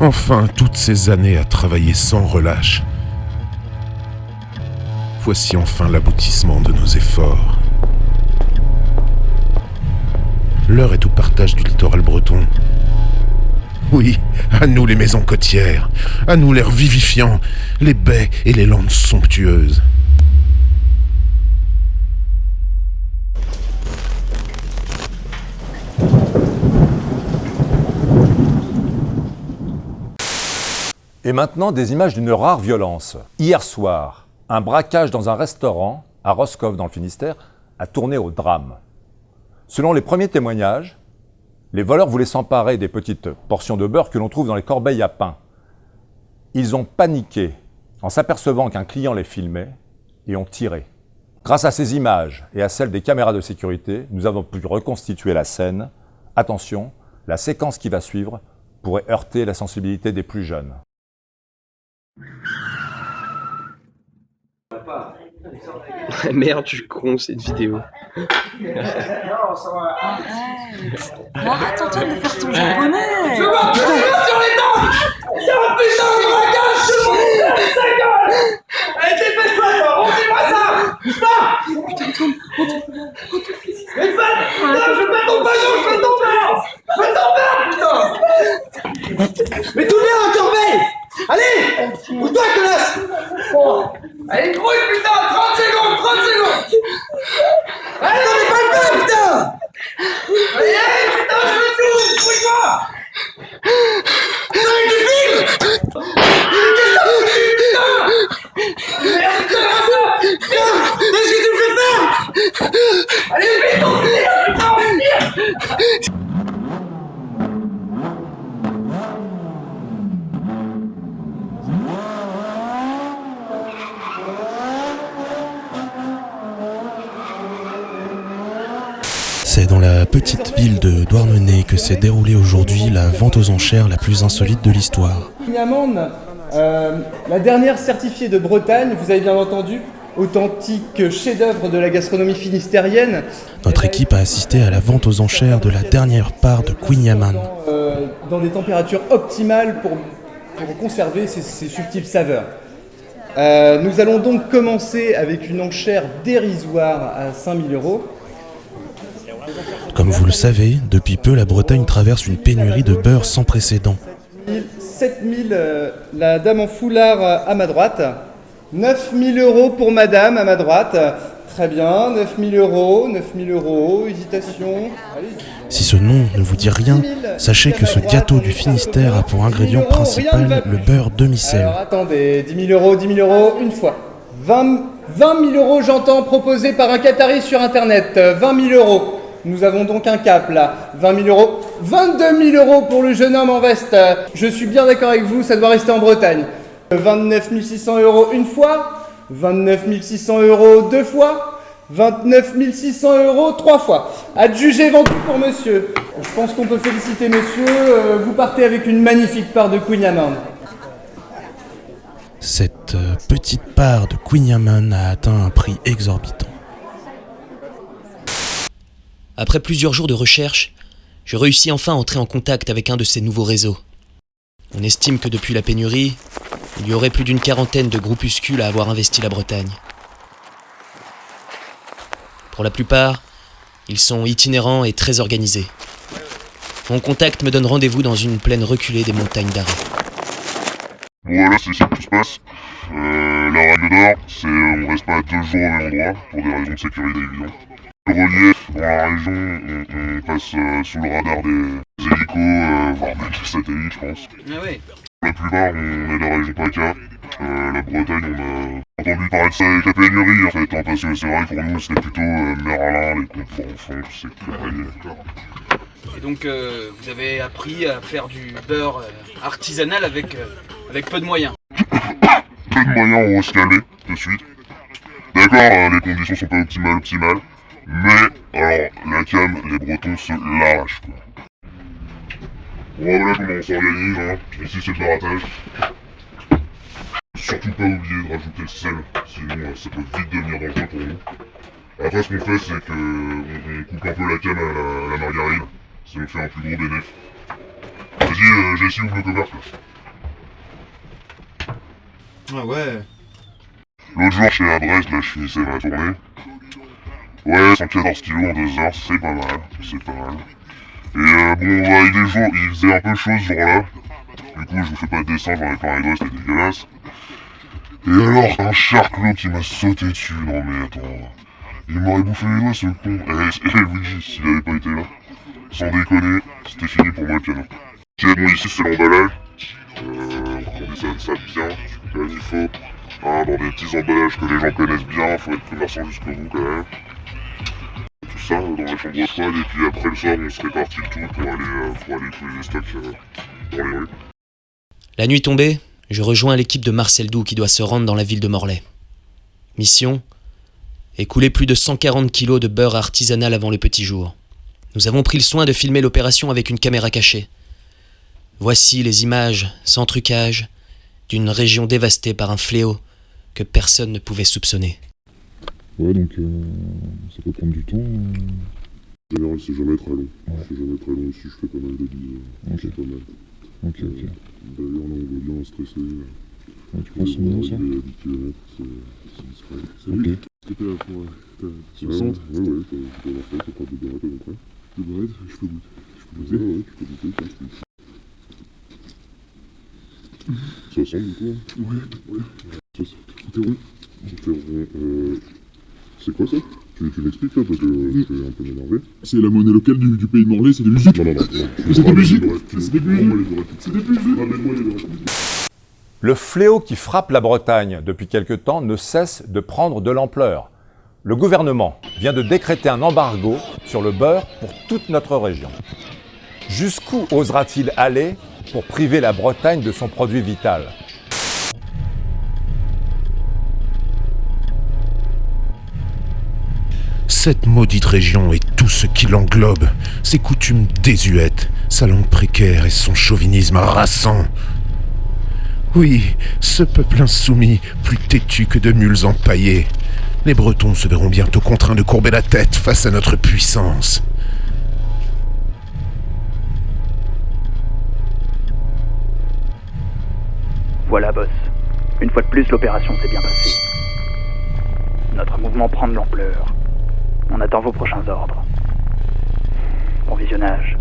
Enfin, toutes ces années à travailler sans relâche. Voici enfin l'aboutissement de nos efforts. L'heure est au partage du littoral breton. Oui, à nous les maisons côtières, à nous l'air vivifiant, les baies et les landes somptueuses. Et maintenant, des images d'une rare violence. Hier soir, un braquage dans un restaurant à Roscoff dans le Finistère a tourné au drame. Selon les premiers témoignages, les voleurs voulaient s'emparer des petites portions de beurre que l'on trouve dans les corbeilles à pain. Ils ont paniqué en s'apercevant qu'un client les filmait et ont tiré. Grâce à ces images et à celles des caméras de sécurité, nous avons pu reconstituer la scène. Attention, la séquence qui va suivre pourrait heurter la sensibilité des plus jeunes. Merde, je suis con, cette vidéo. Arrête, Antoine, de faire ton japonais. Je m'en putain sur les dents. C'est un putain de braquage. Je m'en putain sa gueule. Allez, dépêche-toi, toi. Rendez-moi ça. Putain, Antoine. Mais putain, je fais ton baillon, je fais ton beurre. Je fais ton beurre, putain. Mais tout bien, Corbeil. Allez, bouge-toi, connasse. Allez, grouille, putain. 30 secondes, 30 secondes. Allez, non, mais pas le temps, putain. Allez, putain, je veux tout. Bouge-toi. Putain, mais tu filmes. Qu'est-ce que tu fais, putain. Merde, putain, qu'est-ce que tu me fais faire. Allez, vite, on tire, putain, on tire. C'est dans la petite ville de Douarnenez que s'est déroulée aujourd'hui la vente aux enchères la plus insolite de l'histoire. Queen la dernière certifiée de Bretagne, vous avez bien entendu, authentique chef-d'œuvre de la gastronomie finistérienne. Notre équipe a assisté à la vente aux enchères de la dernière part de Queen Yaman. Dans des températures optimales pour conserver ces subtiles saveurs. Nous allons donc commencer avec une enchère dérisoire à 5 000 €. Comme vous le savez, depuis peu la Bretagne traverse une pénurie de beurre sans précédent. 7 000, la dame en foulard à ma droite. 9 000 € pour madame à ma droite. Très bien, 9 000 €, 9 000 €, hésitation. Allez. Si ce nom ne vous dit rien, sachez que ce gâteau du Finistère a pour ingrédient principal le beurre demi-sel. Alors attendez, 10 000 €, 10 000 € une fois. 20 000 € j'entends, proposé par un Qatari sur internet. 20 000 €. Nous avons donc un cap là, 20 000 €, 22 000 € pour le jeune homme en veste. Je suis bien d'accord avec vous, ça doit rester en Bretagne. 29 600 € une fois, 29 600 € deux fois, 29 600 € trois fois. Adjugé vendu pour monsieur. Je pense qu'on peut féliciter monsieur, vous partez avec une magnifique part de Queen Yaman. Cette petite part de Queen Yaman a atteint un prix exorbitant. Après plusieurs jours de recherche, je réussis enfin à entrer en contact avec un de ces nouveaux réseaux. On estime que depuis la pénurie, il y aurait plus d'une quarantaine de groupuscules à avoir investi la Bretagne. Pour la plupart, ils sont itinérants et très organisés. Mon contact me donne rendez-vous dans une plaine reculée des montagnes d'Arrée. Voilà, c'est ici que tout se passe. La règle d'or, c'est on reste pas 2 jours au même endroit, pour des raisons de sécurité évidentes. Le relief, dans la région, on passe sous le radar des hélicos, voire même des satellites, je pense. Ah ouais. La plupart, on est de la région PACA. La Bretagne, on a entendu parler de ça avec la pénurie, en fait, hein, parce que c'est vrai que pour nous, c'était plutôt Merlin, les contes pour enfants, tous ces conneries. Et donc, vous avez appris à faire du beurre artisanal avec peu de moyens. Peu de moyens, on va se caler, de suite. D'accord, les conditions sont pas optimales. Mais, alors, la cam, les Bretons se l'arrachent, quoi. Bon, voilà comment on s'organise, hein. Ici, c'est le baratage. Surtout pas oublier de rajouter le sel, sinon ça peut vite devenir dangereux pour nous. Après, ce qu'on fait, c'est que on coupe un peu la cam à la margarine. Ça nous fait un plus gros bénéfice. Vas-y, Jessie, ouvre le cover, là. Ah ouais. L'autre jour, chez la Brest, là, je finissais ma tournée. Ouais, 114 kilos en 2 heures, c'est pas mal, c'est pas mal. Et bon, bah, il faisait un peu chaud ce jour-là. Du coup, je vous fais pas de dessin, j'en ai plein les doigts, c'était dégueulasse. Et alors, un charclos qui m'a sauté dessus, non mais attends... Il m'aurait bouffé les doigts, ce con. Eh oui, s'il avait pas été là. Sans déconner, c'était fini pour moi le piano. Ok, bon, ici c'est l'emballage. On descend ça bien, comme il faut. Hein, dans des petits emballages que les gens connaissent bien, faut être commerçant jusqu'au bout quand même. Tout ça dans la chambre froide, et puis après le soir, on se répartit le tout pour aller trouver les stocks dans les rues. La nuit tombée, je rejoins l'équipe de Marcel Doux qui doit se rendre dans la ville de Morlaix. Mission : écouler plus de 140 kilos de beurre artisanal avant le petit jour. Nous avons pris le soin de filmer l'opération avec une caméra cachée. Voici les images, sans trucage, d'une région dévastée par un fléau que personne ne pouvait soupçonner. Ouais, donc ça peut prendre du temps. En général, c'est jamais très long. Ouais. C'est jamais très long. Ici, je fais pas mal de billes. Okay. C'est pas mal. Ok. D'ailleurs, là, on voit bien stressé. Ouais, tu penses combien ça 10 km, c'est discret. C'est ok. C'était là pour... Tu le sens? Ouais, tu peux avoir fait, t'as pas de barrette à peu près. De barrette, je peux goûter. Je peux goûter? Ouais, tu peux goûter, ça sent du coup? Ouais. Ça sent. Tout est rond. Tout est rond. C'est quoi ça? Tu m'expliques là parce que je suis un peu énervé. C'est la monnaie locale du pays de Morlaix, c'est des musiques. Non. C'est des musiques. C'est des musiques. C'est des musiques. Le fléau qui frappe la Bretagne depuis quelque temps ne cesse de prendre de l'ampleur. Le gouvernement vient de décréter un embargo sur le beurre pour toute notre région. Jusqu'où osera-t-il aller pour priver la Bretagne de son produit vital ? Cette maudite région et tout ce qui l'englobe, ses coutumes désuètes, sa langue précaire et son chauvinisme harassant. Oui, ce peuple insoumis, plus têtu que de mules empaillées. Les Bretons se verront bientôt contraints de courber la tête face à notre puissance. Voilà, boss. Une fois de plus, l'opération s'est bien passée. Notre mouvement prend de l'ampleur. On attend vos prochains ordres. Bon visionnage.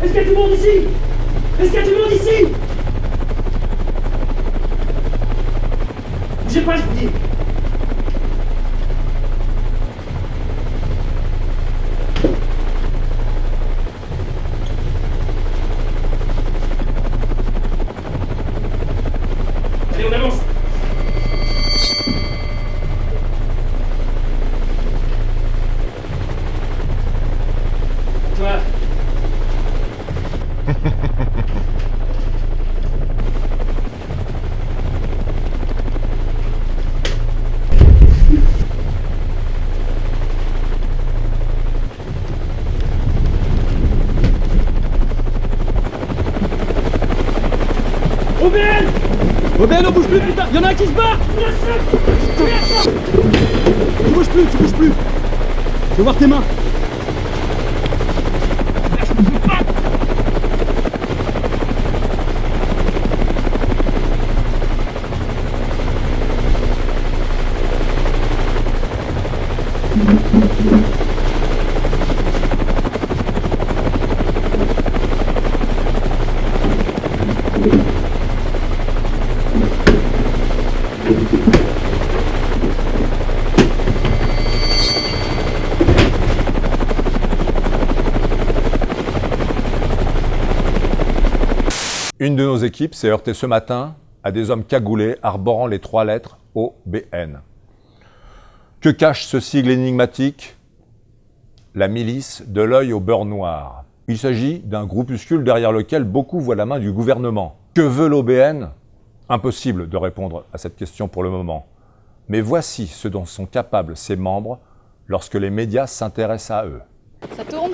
Est-ce qu'il y a du monde ici? Est-ce qu'il y a du monde ici? Bougez pas, je vous dis. Allez, on avance. Toi. Robert, ne bouge plus, putain! Y'en a un qui se barre! Tu bouges plus! Je veux voir tes mains! Une de nos équipes s'est heurtée ce matin à des hommes cagoulés arborant les 3 lettres OBN. Que cache ce sigle énigmatique? La milice de l'œil au beurre noir. Il s'agit d'un groupuscule derrière lequel beaucoup voient la main du gouvernement. Que veut l'OBN ? Impossible de répondre à cette question pour le moment. Mais voici ce dont sont capables ses membres lorsque les médias s'intéressent à eux. Ça tourne ?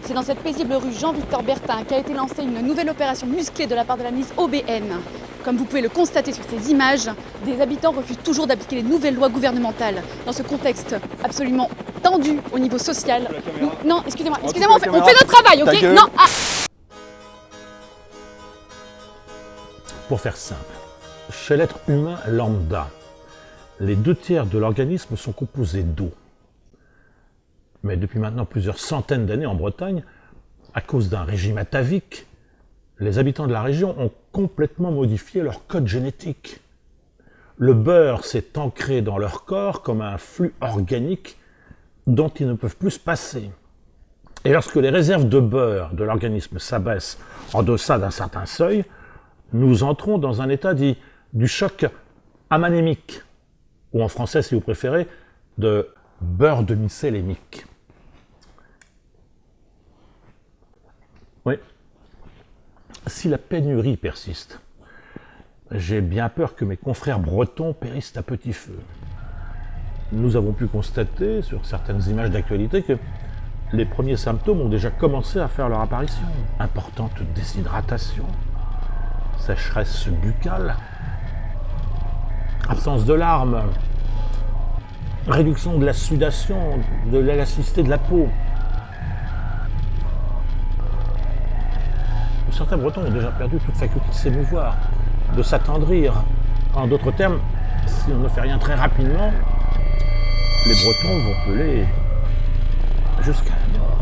C'est dans cette paisible rue Jean-Victor Bertin qu'a été lancée une nouvelle opération musclée de la part de la milice OBN. Comme vous pouvez le constater sur ces images, des habitants refusent toujours d'appliquer les nouvelles lois gouvernementales. Dans ce contexte absolument tendu au niveau social. Non, excusez-moi, on fait notre travail, ok ? Non. Pour faire simple, chez l'être humain lambda, les 2/3 de l'organisme sont composés d'eau. Mais depuis maintenant plusieurs centaines d'années en Bretagne, à cause d'un régime atavique, les habitants de la région ont complètement modifié leur code génétique. Le beurre s'est ancré dans leur corps comme un flux organique dont ils ne peuvent plus se passer. Et lorsque les réserves de beurre de l'organisme s'abaissent en deçà d'un certain seuil, nous entrons dans un état dit du choc amanémique, ou en français, si vous préférez, de beurre demi-sélémique. Oui. Si la pénurie persiste, j'ai bien peur que mes confrères bretons périssent à petit feu. Nous avons pu constater, sur certaines images d'actualité, que les premiers symptômes ont déjà commencé à faire leur apparition. Importante déshydratation, sécheresse buccale, absence de larmes, réduction de la sudation, de l'élasticité de la peau. Certains Bretons ont déjà perdu toute faculté de s'émouvoir, de s'attendrir. En d'autres termes, si on ne fait rien très rapidement, les Bretons vont peler jusqu'à la mort.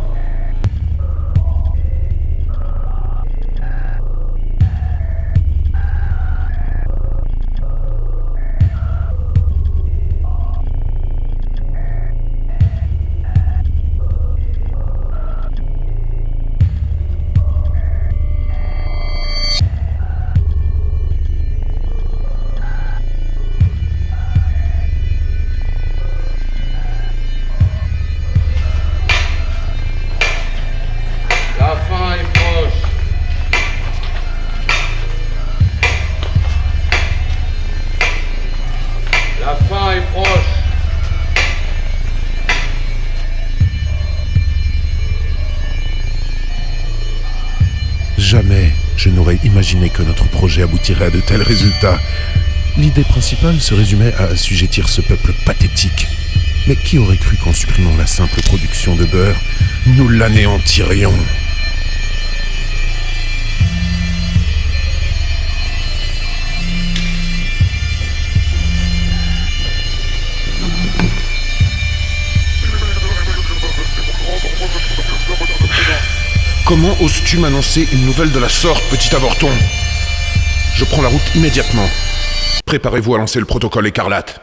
Jamais je n'aurais imaginé que notre projet aboutirait à de tels résultats. L'idée principale se résumait à assujettir ce peuple pathétique. Mais qui aurait cru qu'en supprimant la simple production de beurre, nous l'anéantirions ? Comment oses-tu m'annoncer une nouvelle de la sorte, petit avorton ? Je prends la route immédiatement. Préparez-vous à lancer le protocole écarlate.